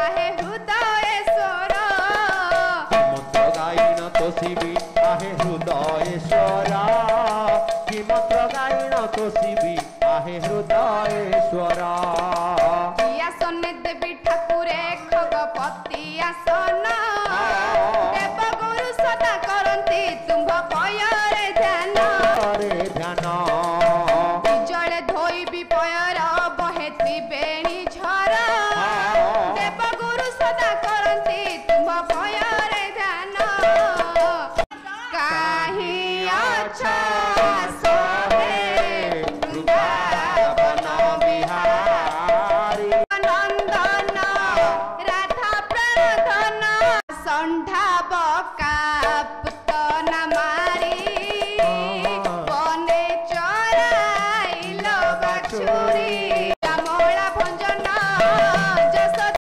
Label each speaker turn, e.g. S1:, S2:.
S1: आहे हृदयेश्वर
S2: मंत्र गायन तोषिबी आहे हृदयेश्वर कि मंत्र गायन तोषिबी आहे हृदयेश्वर
S1: आसने देवी ठाकुरे खगपति आसन